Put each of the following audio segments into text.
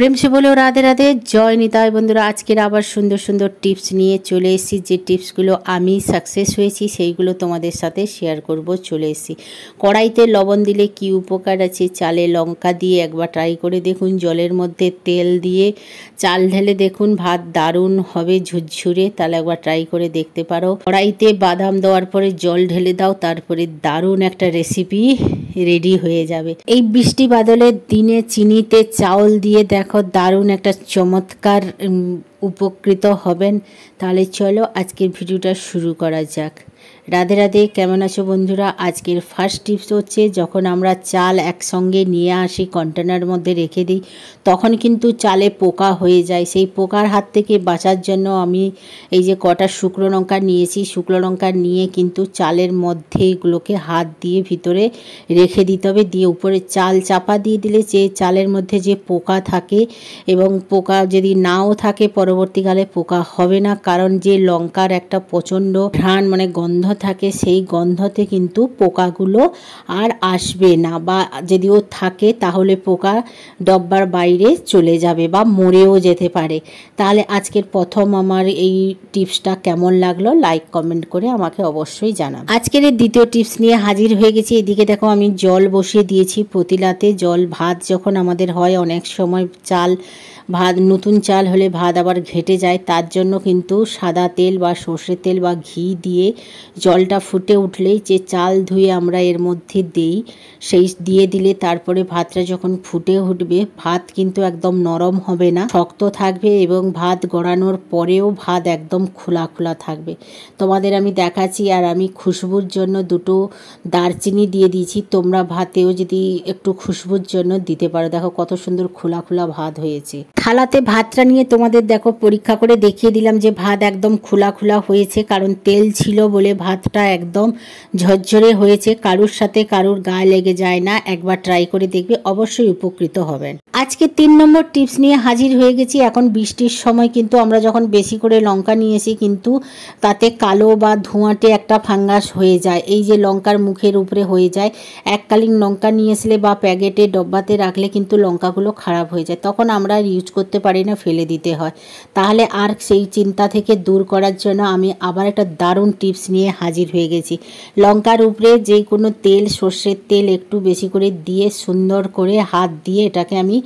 প্রেম সে বলেও রাধে রাধে, জয় নিতাই। বন্ধুরা, আজকের আবার সুন্দর সুন্দর টিপস নিয়ে চলে এসেছি। যে টিপসগুলো আমি সাকসেস হয়েছি সেইগুলো তোমাদের সাথে শেয়ার করব। চলে এসেছি। কড়াইতে লবণ দিলে কি উপকার আছে, চালে লঙ্কা দিয়ে একবার ট্রাই করে দেখুন। জলের মধ্যে তেল দিয়ে চাল ঢেলে দেখুন, ভাত দারুণ হবে ঝুরঝুরে। তাহলে একবার ট্রাই করে দেখতে পারো। কড়াইতে বাদাম দেওয়ার পরে জল ঢেলে দাও, তারপরে দারুণ একটা রেসিপি রেডি হয়ে যাবে। এই বৃষ্টি বাদলের দিনে চিনিতে চাউল দিয়ে দেখো, দারুণ একটা চমৎকার উপকৃত হবেন। তাহলে চলো আজকের ভিডিওটা শুরু করা যাক। রাধে রাধে, কেমন আছো বন্ধুরা? আজকের ফার্স্ট টিপস হচ্ছে, যখন আমরা চাল একসঙ্গে নিয়ে আসি কন্টেনার মধ্যে রেখে দিই, তখন কিন্তু চালে পোকা হয়ে যায়। সেই পোকার হাত থেকে বাঁচার জন্য আমি এই যে কটা শুকনো লঙ্কা নিয়েছি, শুকনো লঙ্কা নিয়ে কিন্তু চালের মধ্যে এগুলোকে হাত দিয়ে ভিতরে রেখে দিতে হবে। দিয়ে উপরে চাল চাপা দিয়ে দিলে যে চালের মধ্যে যে পোকা থাকে, এবং পোকা যদি নাও থাকে পরবর্তীকালে পোকা হবে না। কারণ যে লঙ্কার একটা প্রচণ্ড ঘ্রাণ মানে গন্ধ থাকে, সেই গন্ধতে কিন্তু পোকাগুলো আর আসবে না, বা যদিও থাকে তাহলে পোকা ডব্বার বাইরে চলে যাবে বা মরেও যেতে পারে। তাহলে আজকের প্রথম আমার এই টিপসটা কেমন লাগলো লাইক কমেন্ট করে আমাকে অবশ্যই জানান। আজকের এই দ্বিতীয় টিপস নিয়ে হাজির হয়ে গেছি। এদিকে দেখো, আমি জল বসিয়ে দিয়েছি পতিলাতে। জল ভাত যখন আমাদের হয়, অনেক সময় ভাত নতুন চাল হলে ভাত আবার ঘেটে যায়, তার জন্য কিন্তু সাদা তেল বা সর্ষের তেল বা ঘি দিয়ে জলটা ফুটে উঠলেই যে চাল ধুয়ে আমরা এর মধ্যে দিই, সেই দিয়ে দিলে তারপরে ভাতটা যখন ফুটে উঠবে, ভাত কিন্তু একদম নরম হবে না, শক্ত থাকবে, এবং ভাত গড়ানোর পরেও ভাত একদম খোলা খোলা থাকবে। তোমাদের আমি দেখাচ্ছি। আর আমি খুশবুর জন্য দুটো দারচিনি দিয়ে দিয়েছি। তোমরা ভাতেও যদি একটু খুশবুর জন্য দিতে পারো। দেখো কত সুন্দর খোলা খোলা ভাত হয়েছে। থালাতে ভাতটা নিয়ে তোমাদের দেখো পরীক্ষা করে দেখিয়ে দিলাম যে ভাত একদম খোলা খোলা হয়েছে, কারণ তেল ছিল বলে ভাতটা একদম ঝরঝরে হয়েছে। কারুর সাথে কারুর গায়ে লেগে যায় না। একবার ট্রাই করে দেখবে, অবশ্যই উপকৃত হবেন। আজকে 3 নম্বর টিপস নিয়ে হাজির হয়ে গেছি। এখন বৃষ্টির সময় কিন্তু আমরা যখন বেশি করে লঙ্কা নিয়েছি, কিন্তু তাতে কালো বা ধোঁয়াটে একটা ফাঙ্গাস হয়ে যায়। এই যে লঙ্কার মুখের উপরে হয়ে যায়। এককালীন লঙ্কা নিয়ে আসলে বা প্যাকেটে ডব্বাতে রাখলে কিন্তু লঙ্কাগুলো খারাপ হয়ে যায়, তখন আমরা ইউজ করতে পারি না, ফেলে দিতে হয়। তাহলে আর সেই চিন্তা থেকে দূর করার জন্য আমি আবার একটা দারুণ টিপস নিয়ে হাজির হয়ে গেছি। লঙ্কার উপরে যে কোনো তেল, সর্ষের তেল একটু বেশি করে দিয়ে সুন্দর করে হাত দিয়ে এটাকে আমি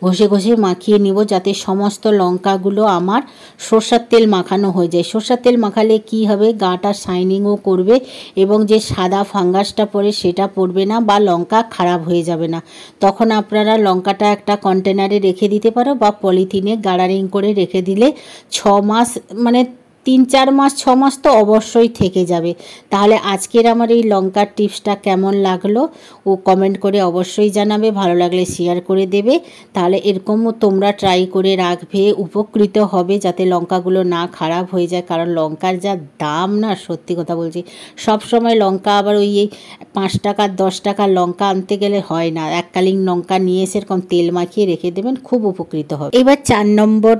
ঘষে ঘষে মাখিয়ে নিব, যাতে সমস্ত লঙ্কাগুলো আমার সর্ষের তেল মাখানো হয়ে যায়। সর্ষের তেল মাখালে কি হবে, গাটা শাইনিংও করবে, এবং যে সাদা ফাঙ্গাসটা পড়ে সেটা পড়বে না, বা লঙ্কা খারাপ হয়ে যাবে না। তখন আপনারা লঙ্কাটা একটা কন্টেনারে রেখে দিতে পারো, বা পলিথিনে গার্ডারিং করে রেখে দিলে 6 মাস, মানে 3-4 মাস, 6 মাস তো অবশ্যই থেকে যাবে। তাহলে আজকের আমার এই লঙ্কার টিপসটা কেমন লাগলো ও কমেন্ট করে অবশ্যই জানাবে। ভালো লাগলে শেয়ার করে দেবে। তাহলে এরকমও তোমরা ট্রাই করে রাখবে, উপকৃত হবে, যাতে লঙ্কাগুলো না খারাপ হয়ে যায়। কারণ লঙ্কার যা দাম না, সত্যি কথা বলছি, সব সময় লঙ্কা আবার ওই 5 টাকা 10 টাকার লঙ্কা আনতে গেলে হয় না। এককালীন লঙ্কা নিয়ে এসে এরকম তেল মাখিয়ে রেখে দেবেন, খুব উপকৃত হবে। এবার 4 নম্বর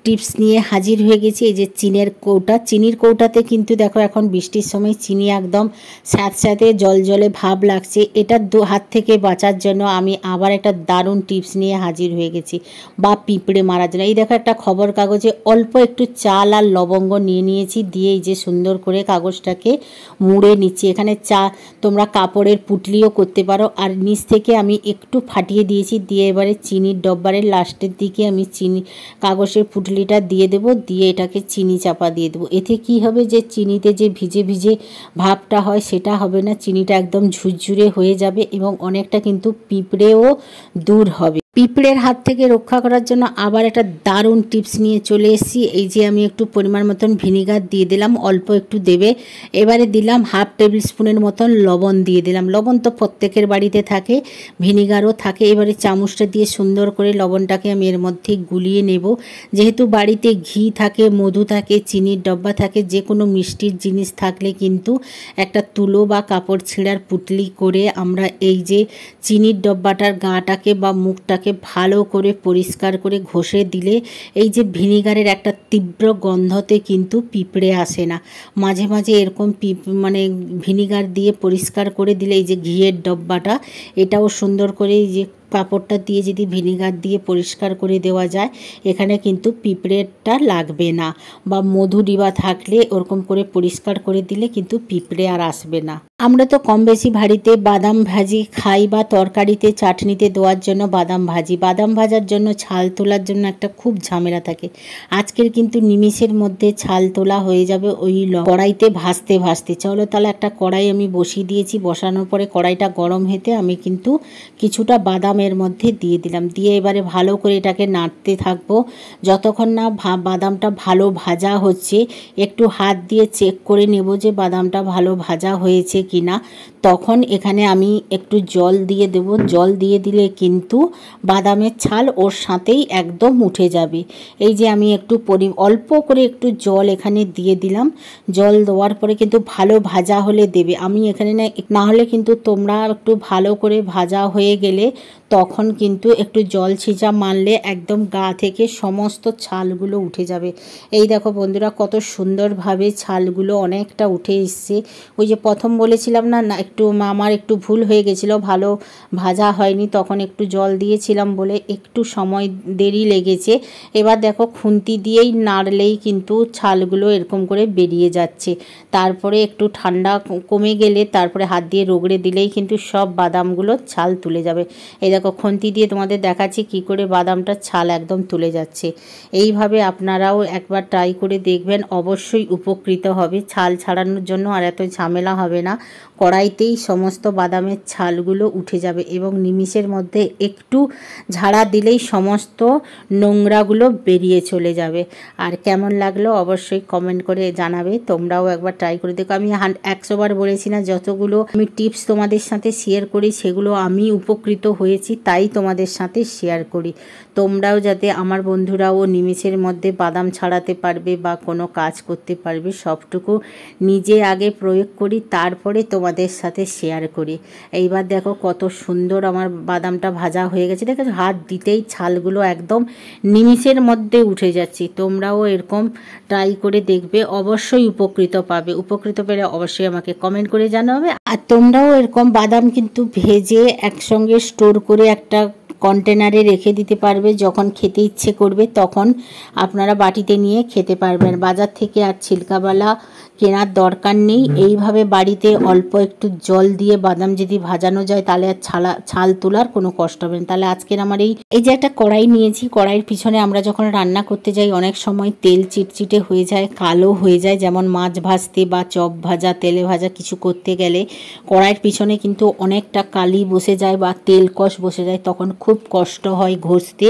টিপস নিয়ে হাজির হয়ে গেছি। এই যে চিনির কৌটাতে কিন্তু দেখো, এখন বৃষ্টির সময় চিনি একদম স্যাঁতস্যাঁতে জলজলে ভাব লাগছে। এটা হাত থেকে বাঁচার জন্য আমি আবার একটা দারুণ টিপস নিয়ে হাজির হয়ে গেছি, বা পিঁপড়ে মারার জন্য। এই দেখো, একটা খবর কাগজে অল্প একটু চাল আর লবঙ্গ নিয়ে নিয়েছি, দিয়ে এই যে সুন্দর করে কাগজটাকে মুড়ে নিচ্ছি। এখানে তোমরা কাপড়ের পুটলিও করতে পারো। আর নিচ থেকে আমি একটু ফাটিয়ে দিয়েছি, দিয়ে এবারে চিনির ডব্বারের লাস্টের দিকে আমি কাগজের পুটলিটা দিয়ে দেবো, দিয়ে এটাকে চিনি চাপা দিয়ে দেবো। এতে কি হবে, যে চিনিতে যে ভিজে ভিজে ভাবটা হয় সেটা হবে না, চিনিটা একদম ঝুরঝুরে হয়ে যাবে, এবং অনেকটা কিন্তু পিঁপড়েও দূর হবে। পিঁপড়ের হাত থেকে রক্ষা করার জন্য আবার একটা দারুণ টিপস নিয়ে চলে এসেছি। এই যে আমি একটু পরিমাণ মতন ভিনিগার দিয়ে দিলাম, অল্প একটু দেবে। এবারে দিলাম 1/2 টেবিল স্পুনের মতন লবণ দিয়ে দিলাম। লবণ তো প্রত্যেকের বাড়িতে থাকে, ভিনিগারও থাকে। এবারে চামচটা দিয়ে সুন্দর করে লবণটাকে আমি এর মধ্যে গুলিয়ে নেব। যেহেতু বাড়িতে ঘি থাকে, মধু থাকে, চিনির ডব্বা থাকে, যে কোনো মিষ্টির জিনিস থাকলে কিন্তু একটা তুলো বা কাপড় ছেঁড়ার পুটলি করে আমরা এই যে চিনির ডব্বাটার গাটাকে বা মুখটাকে ভালো করে পরিষ্কার করে ঘষে দিলে এই যে ভিনিগারের একটা তীব্র গন্ধতে কিন্তু পিঁপড়ে আসে না। মাঝে মাঝে এরকম মানে ভিনিগার দিয়ে পরিষ্কার করে দিলে এই যে ঘিয়ের ডব্বাটা, এটাও সুন্দর করে এই যে কাপড়টা দিয়ে যদি ভিনিগার দিয়ে পরিষ্কার করে দেওয়া যায়, এখানে কিন্তু পিঁপড়েটা লাগবে না, বা মধু ডিবা থাকলে ওরকম করে পরিষ্কার করে দিলে কিন্তু পিঁপড়ে আর আসবে না। আমরা তো কম বেশি বাড়িতে বাদাম ভাজি খাই, বা তরকারিতে চাটনিতে দেওয়ার জন্য বাদাম ভাজি। বাদাম ভাজার জন্য ছাল তোলার জন্য একটা খুব ঝামেলা থাকে। আজকের কিন্তু নিমিষের মধ্যে ছাল তোলা হয়ে যাবে ওই কড়াইতে ভাজতে ভাজতে। চলো তাহলে একটা কড়াই আমি বসিয়ে দিয়েছি, বসানোর পরে কড়াইটা গরম হতে আমি কিন্তু কিছুটা বাদামের মধ্যে দিয়ে দিলাম, দিয়ে এবারে ভালো করে এটাকে নাড়তে থাকবো যতক্ষণ না বাদামটা ভালো ভাজা হচ্ছে। একটু হাত দিয়ে চেক করে নেব যে বাদামটা ভালো ভাজা হয়েছে কিনা। তখন এখানে আমি একটু জল দিয়ে দেব, জল দিয়ে দিলে কিন্তু বাদামের ছাল ওর সাথেই একদম উঠে যাবে। এই যে আমি একটু অল্প করে একটু জল এখানে দিয়ে দিলাম, জল দেওয়ার পরে কিন্তু ভালো ভাজা হলে দেবে। আমি এখানে না হলে কিন্তু তোমরা একটু ভালো করে ভাজা হয়ে গেলে তখন কিন্তু একটু জল ছিঁচা মারলে একদম গা থেকে সমস্ত ছালগুলো উঠে যাবে। এই দেখো বন্ধুরা কত সুন্দরভাবে ছালগুলো অনেকটা উঠে এসছে। ওই যে প্রথম বলেছিলাম না একটু আমার একটু ভুল হয়ে গেছিলো, ভালো ভাজা হয়নি, তখন একটু জল দিয়েছিলাম বলে একটু সময় দেরি লেগেছে। এবার দেখো খুন্তি দিয়েই নাড়লেই কিন্তু ছালগুলো এরকম করে বেরিয়ে যাচ্ছে। তারপরে একটু ঠান্ডা কমে গেলে তারপরে হাত দিয়ে রগড়ে দিলেই কিন্তু সব বাদামগুলো ছাল তুলে যাবে। এই দেখো খুন্তি দিয়ে তোমাদের দেখাচ্ছি কি করে বাদামটা ছাল একদম তুলে যাচ্ছে। এইভাবে আপনারাও একবার ট্রাই করে দেখবেন, অবশ্যই উপকৃত হবে। ছাল ছাড়ানোর জন্য আর এত ঝামেলা হবে না, কড়াইতেই সমস্ত বাদামের ছালগুলো উঠে যাবে এবং নিমিষের মধ্যে একটু ঝাড়া দিলেই সমস্ত নোংরাগুলো বেরিয়ে চলে যাবে। আর কেমন লাগলো অবশ্যই কমেন্ট করে জানাবে। তোমরাও একবার ট্রাই করে দেখো। আমি 100 বার বলেছি না, যতগুলো আমি টিপস তোমাদের সাথে শেয়ার করি সেগুলো আমি উপকৃত হয়েছি তাই তোমাদের সাথে শেয়ার করি। তোমরাও যাতে আমার বন্ধুরাও নিমিষের মধ্যে বাদাম ছাড়াতে পারবে বা কোনো কাজ করতে পারবে, সবটুকু নিজে আগে প্রয়োগ করি তারপরে তোমাদের সাথে শেয়ার করি। এইবার দেখো কত সুন্দর আমার বাদামটা ভাজা হয়ে গেছে। দেখো হাত দিতেই ছালগুলো একদম নিমিষের মধ্যে উঠে যাচ্ছে। তোমরাও এরকম ট্রাই করে দেখবে, অবশ্যই উপকৃত পাবে। উপকৃত পেলে অবশ্যই আমাকে কমেন্ট করে জানাবে। আর তোমরাও এরকম বাদাম কিন্তু ভেজে একসঙ্গে স্টোর করে একটা কন্টেনারে রেখে দিতে পারবে, যখন খেতে ইচ্ছে করবে তখন আপনারা বাটিতে নিয়ে খেতে পারবেন। বাজার থেকে আর ছিলকাওয়ালা কেনার দরকার নেই। এইভাবে বাড়িতে অল্প একটু জল দিয়ে বাদাম যদি ভাজানো যায় তাহলে আর ছাল তোলার কোনো কষ্ট হবে না। তাহলে আজকের আমার এই যে একটা কড়াই নিয়েছি, কড়াইয়ের পিছনে আমরা যখন রান্না করতে যাই অনেক সময় তেল চিটচিটে হয়ে যায়, কালো হয়ে যায়, যেমন মাছ ভাজতে বা চপ ভাজা তেলে ভাজা কিছু করতে গেলে কড়াইয়ের পিছনে কিন্তু অনেকটা কালি বসে যায় বা তেল কষ বসে যায়, তখন খুব কষ্ট হয় ঘষতে।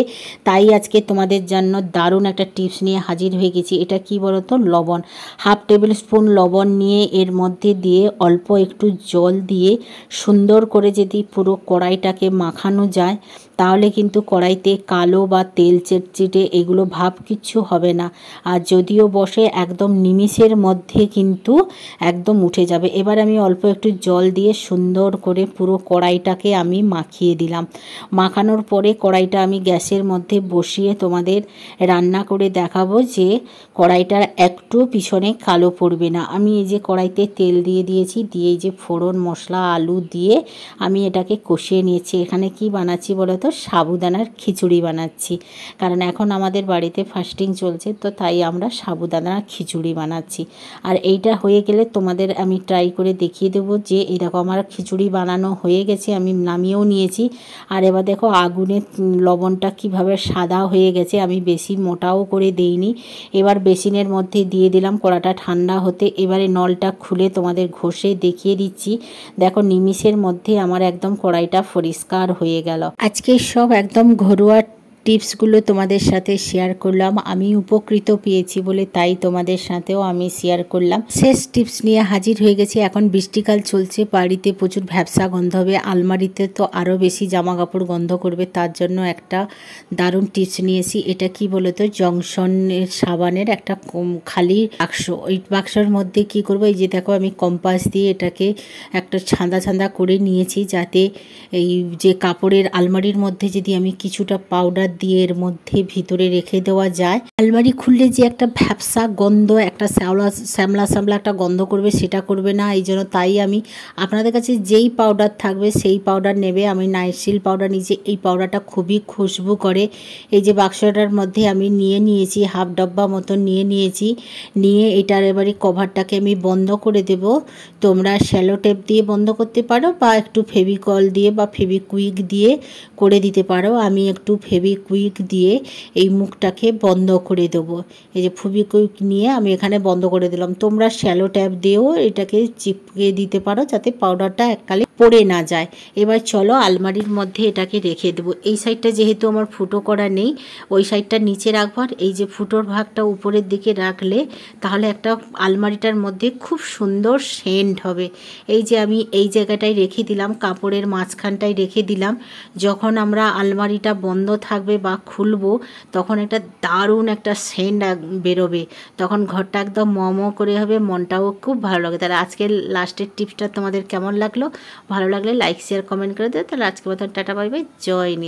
তাই আজকে তোমাদের জন্য দারুণ একটা টিপস নিয়ে হাজির হয়ে গেছি। এটা কি বলো তো, লবণ। 1/2 টেবিল স্পুন লবণ নিয়ে এর মধ্যে দিয়ে অল্প একটু জল দিয়ে সুন্দর করে যদি পুরো কড়াইটাকে মাখানো যায় তাহলে কিন্তু কড়াইতে কালো বা তেল চিটচিটে এগুলো ভাব কিচ্ছু হবে না। আর যদিও বসে একদম নিমিষের মধ্যে কিন্তু একদম উঠে যাবে। এবার আমি অল্প একটু জল দিয়ে সুন্দর করে পুরো কড়াইটাকে আমি মাখিয়ে দিলাম। মাখানোর পরে কড়াইটা আমি গ্যাসের মধ্যে বসিয়ে তোমাদের রান্না করে দেখাবো যে কড়াইটার একটু পিছনে কালো পড়বে না। আমি এই যে কড়াইতে তেল দিয়ে দিয়েছি, দিয়ে এই যে ফোড়ন মশলা আলু দিয়ে আমি এটাকে কষিয়ে নিয়েছি। এখানে কি বানাচ্ছি বলো তো, সাবুদানার খিচুড়ি বানাচ্ছি, কারণ এখন আমাদের বাড়িতে ফাস্টিং চলছে, তো তাই আমরা সাবুদানার খিচুড়ি বানাচ্ছি। আর এইটা হয়ে গেলে তোমাদের আমি ট্রাই করে দেখিয়ে দেবো যে এই দেখো আমার খিচুড়ি বানানো হয়ে গেছে, আমি নামিয়েও নিয়েছি। আর এবার দেখো আগুনের লবণটা কিভাবে সাদা হয়ে গেছে, আমি বেশি মোটাও করে দেইনি। এবার বেসিনের মধ্যে দিয়ে দিলাম, কড়াটা ঠান্ডা হতে। এবারে নলটা খুলে তোমাদের ঘষে দেখিয়ে দিচ্ছি। দেখো নিমিষের মধ্যে আমার একদম কড়াইটা পরিষ্কার হয়ে গেল। আজকে সব একদম ঘরোয়া টিপসগুলো তোমাদের সাথে শেয়ার করলাম, আমি উপকৃত পেয়েছি বলে তাই তোমাদের সাথেও আমি শেয়ার করলাম। শেষ টিপস নিয়ে হাজির হয়ে গেছি। এখন বৃষ্টিকাল চলছে, বাড়িতে প্রচুর ভ্যাপসা গন্ধ হবে, আলমারিতে তো আরও বেশি জামা কাপড় গন্ধ করবে, তার জন্য একটা দারুণ টিপস নিয়েছি। এটা কি বলতো, জংশনের সাবানের একটা খালি বাক্স, ওই বাক্সর মধ্যে কি করবো, এই যে দেখো আমি কম্পাস দিয়ে এটাকে একটা ছাঁদা ছাঁদা করে নিয়েছি, যাতে এই যে কাপড়ের আলমারির মধ্যে যদি আমি কিছুটা পাউডার দিয়ে এর মধ্যে ভিতরে রেখে দেওয়া যায়। আলমারি খুললে যে একটা ভ্যাপসা গন্ধ, একটা শ্যামলা শ্যামলা একটা গন্ধ করবে, সেটা করবে না। এই জন্য তাই আমি আপনাদের কাছে যেই পাউডার থাকবে সেই পাউডার নেবে। আমি নাইসিল পাউডার নিয়েছি, এই পাউডারটা খুবই খুশবু করে। এই যে বাক্সটার মধ্যে আমি নিয়েছি, হাফ ডাব্বা মতন নিয়েছি। নিয়ে এটার এবারে কভারটাকে আমি বন্ধ করে দেব। তোমরা শ্যালো টেপ দিয়ে বন্ধ করতে পারো বা একটু ফেভিকল দিয়ে বা ফেভিকুইক দিয়ে করে দিতে পারো। আমি একটু ফেভিকুইক দিয়ে এই মুখটাকে বন্ধ করে দেবো। এই যে ফেভিকুইক নিয়ে আমি এখানে বন্ধ করে দিলাম। তোমরা শ্যালো ট্যাপ দিয়েও এটাকে চিপকে দিতে পারো যাতে পাউডারটা এককালে পড়ে না যায়। এবার চলো আলমারির মধ্যে এটাকে রেখে দেবো। এই সাইডটা যেহেতু আমার ফুটো করা নেই, ওই সাইডটা নিচে রাখবো। আর এই যে ফুটোর ভাগটা উপরের দিকে রাখলে তাহলে একটা আলমারিটার মধ্যে খুব সুন্দর সেন্ট হবে। এই যে আমি এই জায়গাটায় রেখে দিলাম, কাপড়ের মাঝখানটায় রেখে দিলাম। যখন আমরা আলমারিটা বন্ধ থাকবে বা খুলবো তখন একটা দারুণ একটা সেন্ট বেরোবে, তখন ঘরটা একদম মম করে হবে, মনটাও খুব ভালো লাগে। তাহলে আজকের লাস্টের টিপসটা তোমাদের কেমন লাগলো? ভালো লাগলে লাইক শেয়ার কমেন্ট করে দেবে। তাহলে আজকের মতন টাটা বাই বাই, জয় নি।